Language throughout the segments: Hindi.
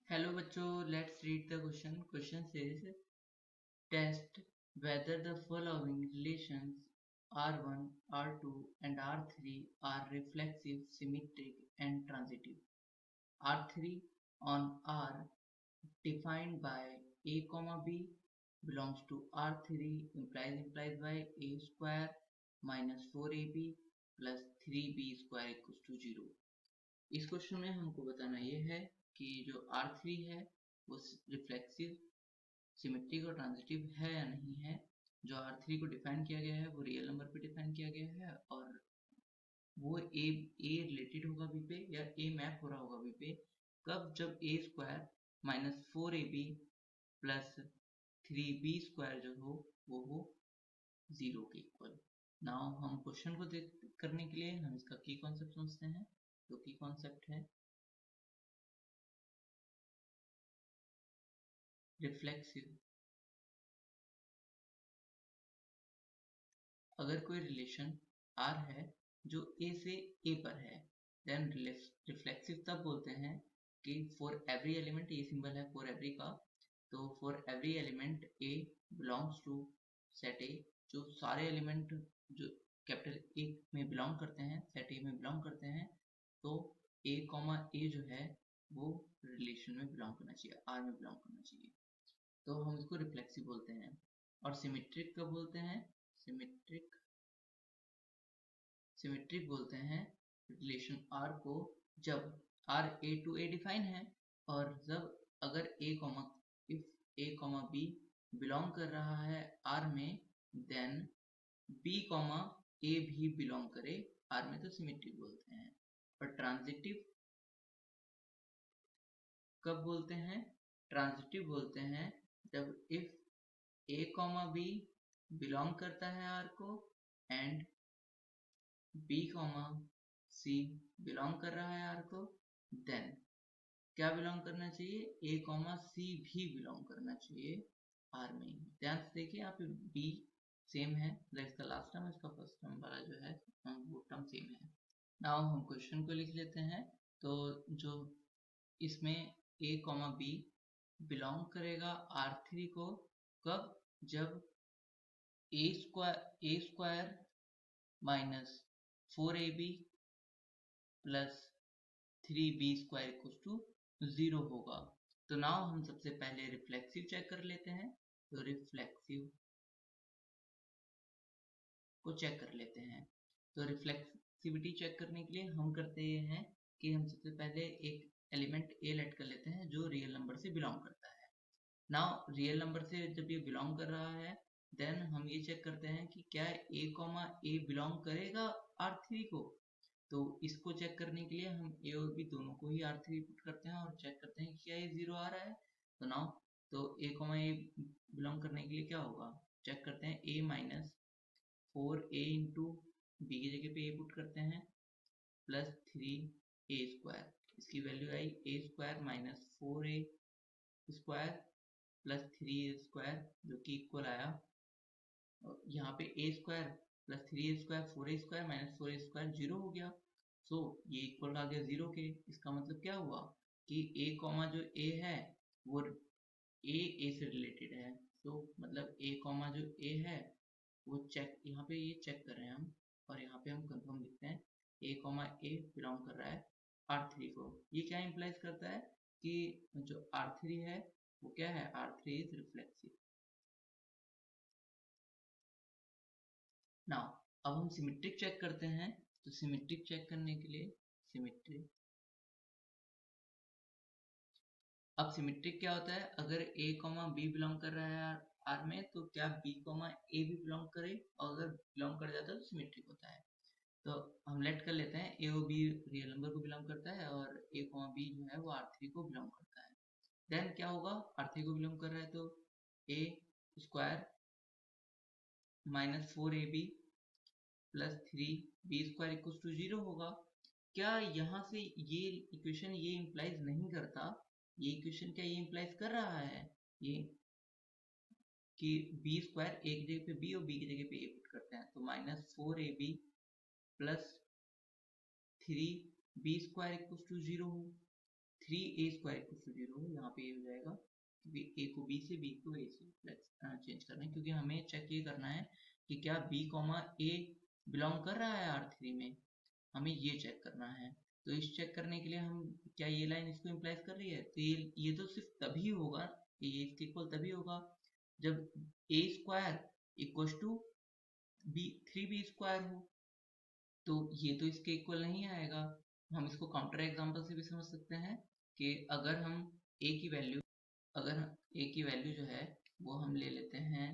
Hello बच्चों, let's read the question. Question says test whether the following relations R1, R2 and R3 are reflexive, symmetric and transitive. R3 on R defined by A comma B belongs to R3 implies by A square minus 4AB plus 3B square equals to 0. इस क्वेश्चन में हमको बताना ये है कि जो R3 है वो रिफ्लेक्सिव, सिमेट्रिक और ट्रांजिटिव है या नहीं है। जो R3 को डिफाइन किया गया है वो रियल नंबर पे डिफाइन किया गया है और वो ए रिलेटेड होगा बी पे या ए मैप हो रहा होगा बी पे कब, जब A square minus 4ab plus 3b square जो हो 0 के इक्वल। नाउ हम क्वेश्चन को करने के लिए हम इसका की कॉन्सेप्ट समझते हैं। तो की कॉन्सेप्ट है रिफ्लेक्सिव। अगर कोई रिलेशन R है जो A से A पर है, देन रिफ्लेक्सिव तब बोलते हैं कि फॉर एवरी एलिमेंट, ये सिंबल है फॉर एवरी का, तो for every element A belongs to set A, जो सारे एलिमेंट जो कैपिटल A में बिलोंग करते हैं, सेट A में बिलोंग करते हैं, तो A कॉमा A जो है वो रिलेशन में बिलोंग करना चाहिए, R में बिलोंग करना चाहिए, तो हम इसको रिफ्लेक्सिव बोलते हैं। और सिमेट्रिक कब बोलते हैं? सिमेट्रिक सिमेट्रिक बोलते हैं रिलेशन R को जब R A to A define है और जब अगर if A comma B belong कर रहा है R में, देन B कॉमा A भी बिलोंग करे R में, तो सिमेट्रिक बोलते हैं। और ट्रांजिटिव कब बोलते हैं? ट्रांजिटिव बोलते हैं जब if A comma B belong करता है R को and B comma C belong कर रहा है R को, देन क्या बिलोंग करना चाहिए? A कॉमा C भी बिलोंग करना चाहिए R में ही। ध्यान से देखिए यहाँ पे B सेम है, इसका लास्ट टर्म, इसका फर्स्ट टर्म वाला जो है वो टर्म सेम है। नाउ हम क्वेश्चन को लिख लेते हैं। तो जो इसमें A कॉमा B बिलोंग करेगा R3 को कब, जब A square minus 4ab plus 3b square equals to 0 होगा। तो नाउ हम सबसे पहले रिफ्लेक्सिव चेक कर लेते हैं। तो रिफ्लेक्सिव को चेक कर लेते हैं। तो रिफ्लेक्सिविटी चेक करने के लिए हम करते हैं कि हम सबसे पहले एक एलिमेंट ए लेट कर लेते हैं जो रियल नंबर से बिलोंग करता है। नाउ रियल नंबर से जब ये बिलोंग कर रहा है, देन हम ये चेक करते हैं कि क्या ए कॉमा ए बिलोंग करेगा R3 को। तो इसको चेक करने के लिए हम ए और बी दोनों को ही R3 पुट करते हैं और चेक करते हैं कि क्या ये 0 आ रहा है। तो नाउ तो ए कॉमा ए बिलोंग करने के लिए क्या होगा, चेक करते हैं। ए माइनस 4a इंटू बी की जगह पे ए पुट करते हैं प्लस 3a स्क्वायर, इसकी वैल्यू आई a square minus 4a square plus 3a square, जो कि इक्वल आया यहाँ पे a square plus 3a square 4a square minus 4a square 0 हो गया। सो ये इक्वल आ गया 0 के। इसका मतलब क्या हुआ कि a कॉमा जो a है वो a से रिलेटेड है। तो मतलब a कॉमा जो a है वो चेक, यहाँ पे ये चेक कर रहे हैं हम, और यहाँ पे हम कंफर्म लिखते हैं a कॉमा a बिलोंग कर रहा है R3 को। ये क्या इंप्लाइज करता है कि जो R3 है वो क्या है, R3 इज रिफ्लेक्सिव। नाउ अब हम सिमेट्रिक चेक करते हैं। तो सिमेट्रिक चेक करने के लिए सिमेट्रिक, अब सिमेट्रिक क्या होता है, अगर a कॉमा बी बिलोंग कर रहा है R में, तो क्या b कॉमा a भी बिलोंग करे, और अगर बिलोंग कर जाता है तो सिमेट्रिक होता है। तो हम लेट कर लेते हैं a और b रियल नंबर को बिलोंग करता है और a कॉमा b जो है वो R3 को बिलोंग करता है। देन क्या होगा, R3 को बिलोंग कर रहा है तो a square minus 4ab plus 3b square equals to 0 होगा। क्या यहाँ से ये इक्वेशन ये इंप्लाइज नहीं करता, ये इक्वेशन क्या ये इंप्लाइज कर रहा है ये कि बी स्क्वायर ए की जगह पे बी और बी की जगह पे ए पुट करते हैं, तो minus 4ab plus 3b square equals to 0 हो। 3a² = 0, यहाँ पे ये हो जाएगा क्योंकि a को b से, b को a से चेंज करना है, क्योंकि हमें चेक ये करना है कि क्या b, a बिलोंग कर रहा है R3 में, हमें ये चेक करना है। तो इस चेक करने के लिए हम, क्या ये लाइन इसको इम्प्लाइज कर रही है, तो ये तो सिर्फ तभी होगा, ये इसके इक्वल तभी होगा जब a² = 3b² हो, तो ये तो इसके इक्वल नहीं आएगा। हम इसको काउंटर एग्जांपल से भी समझ सकते हैं कि अगर हम a की वैल्यू जो है वो हम ले लेते हैं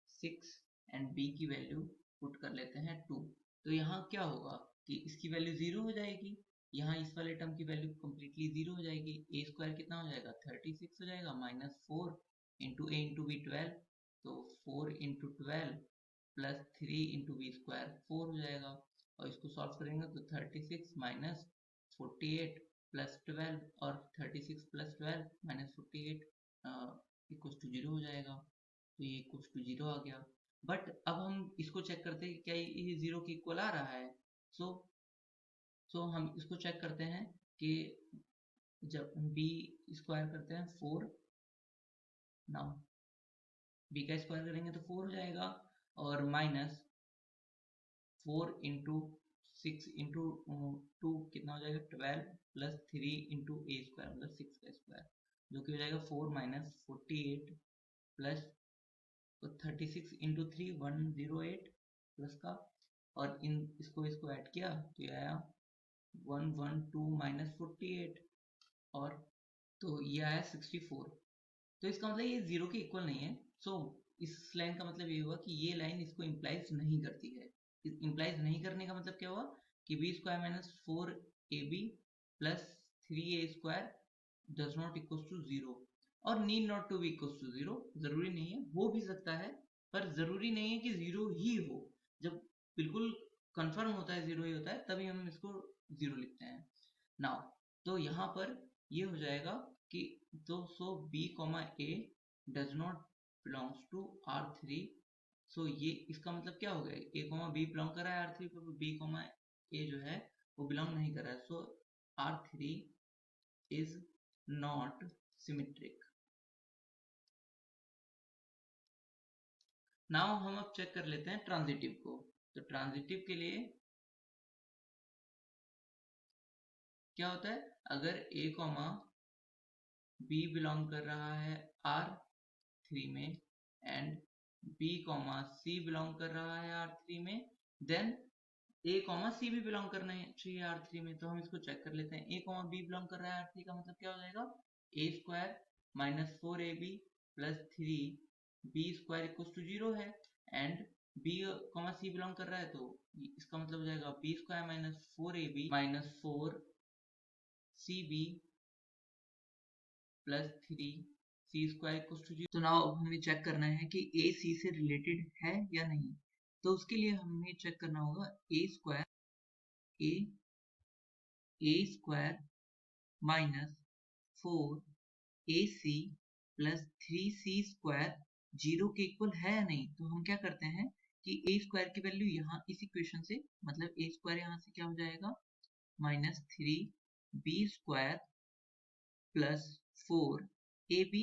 6 एंड b की वैल्यू पुट कर लेते हैं 2, तो यहाँ क्या होगा कि इसकी वैल्यू 0 हो जाएगी, यहाँ इस वाले टर्म की वैल्यू कम्प्लीटली 0 हो जाएगी। a² कितना हो जाएगा, 36 हो जाएगा, -4 इंटू a इंटू b 12, तो 4 इंटू 12 प्लस 3 इंटू b² 4 हो जाएगा, और इसको सॉल्व करेंगे तो 36 माइनस 48 प्लस 12 और 36 प्लस 12 माइनस 48 इक्वल्स टू 0 हो जाएगा, तो ये इक्वल्स टू 0 आ गया। बट अब हम इसको चेक करते हैं क्या ये 0 के इक्वल आ रहा है। सो हम इसको चेक करते हैं कि जब b² करते हैं 4, नाउ b का स्क्वायर करेंगे तो 4 हो जाएगा, और माइनस 4 इंटू 6 इंटू 2 कितना हो जाएगा 12 प्लस 3 इंटू a² मतलब 6 का स्क्वायर, जो कि हो जाएगा 4 माइनस 48 प्लस 36 इंटू 3 108 प्लस का, और इसको ऐड किया तो ये आया 112 माइनस 48, और तो ये आया 64। तो इसका मतलब ये 0 के इक्वल नहीं है। सो इस लाइन का मतलब ये हुआ कि ये लाइन इसको इम्प्लाइज नहीं करती है। इम्प्लाइज नहीं करने का मतलब क्या हुआ कि b² minus 4ab plus 3a² does not equal to 0, और need not to be equal to 0, जरूरी नहीं है, हो भी सकता है पर जरूरी नहीं है कि 0 ही हो। जब बिल्कुल कंफर्म होता है 0 ही होता है तभी हम इसको 0 लिखते हैं। नाउ तो यहाँ पर ये हो जाएगा कि so b, a does not belongs to R3। So ये इसका मतलब क्या हो गया, a, b बिलोंग कर रहा है R3 पर, b, a जो है वो बिलोंग नहीं कर रहा है। सो R3 is not symmetric. Now हम अब चेक कर लेते हैं ट्रांजिटिव को। तो ट्रांजिटिव के लिए क्या होता है, अगर a, b बिलोंग कर रहा है R3 में एंड b, c बिलोंग कर रहा है R3 में, देन a, c भी बिलोंग करना चाहिए R3 में। तो हम इसको चेक कर लेते हैं। a, b बिलोंग कर रहा है R3 का मतलब क्या हो जाएगा, a² minus 4ab plus 3b² equal to 0 है, एंड b, c बिलोंग कर रहा है तो इसका मतलब हो जाएगा b² minus 4ab minus 4cb plus 3c² equal to 0। तो नाउ अब हमें चेक करना है कि a c से रिलेटेड है या नहीं। तो उसके लिए हमें चेक करना होगा a² minus 4ac plus 3c² 0 के इक्वल है या नहीं। तो हम क्या करते हैं कि a² की वैल्यू यहाँ इस इक्वेशन से, मतलब a² यहाँ से क्या हो जाएगा minus 3b² plus 4ab,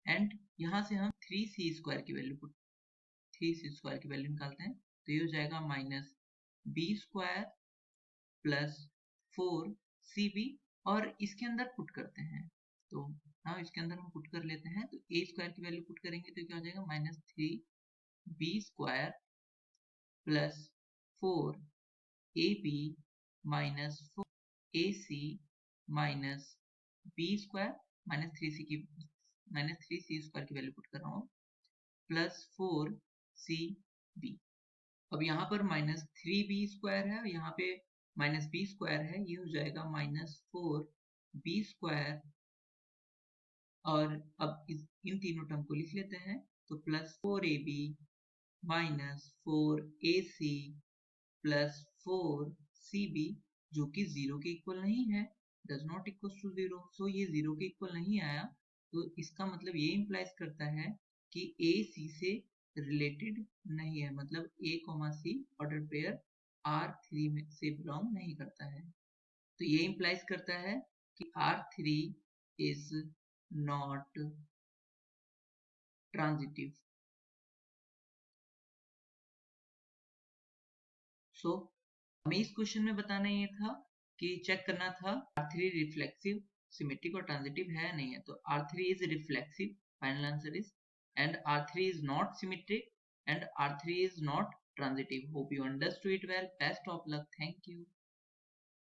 and यहाँ से हम 3c² की वैल्यू निकालते हैं, तो ये हो जाएगा माइनस b² प्लस 4cb, और इसके अंदर पुट करते हैं। तो हाँ, इसके अंदर हम पुट कर लेते हैं, तो a² की वैल्यू पुट करेंगे तो क्या हो जाएगा minus 3b² plus 4ab minus 4ac minus b² minus 3c² की वैल्यू पुट कर रहा हूँ प्लस 4cb। अब यहाँ पर माइनस 3b² है, यहाँ पे माइनस b² है, ये हो जाएगा माइनस 4b², और अब इन तीनों टर्म को लिख लेते हैं, तो plus 4ab minus 4ac plus 4cb, जो कि 0 के इक्वल नहीं है, डज नॉट इक्वल टू 0। सो ये 0 के इक्वल नहीं आया, तो इसका मतलब ये इंप्लाइज करता है कि a c से रिलेटेड नहीं है, मतलब a, c order pair R3 में से बिलोंग नहीं करता है। तो ये इंप्लाइज करता है कि R3 is not transitive. So हमें इस क्वेश्चन में बताना ये था कि चेक करना था R3 रिफ्लेक्सिव, सिमेट्रिक और ट्रांजिटिव है या नहीं है. तो R3 is reflexive, final answer is, and R3 is not symmetric and R3 is not transitive. Hope you understood it well. Best of luck. Thank you.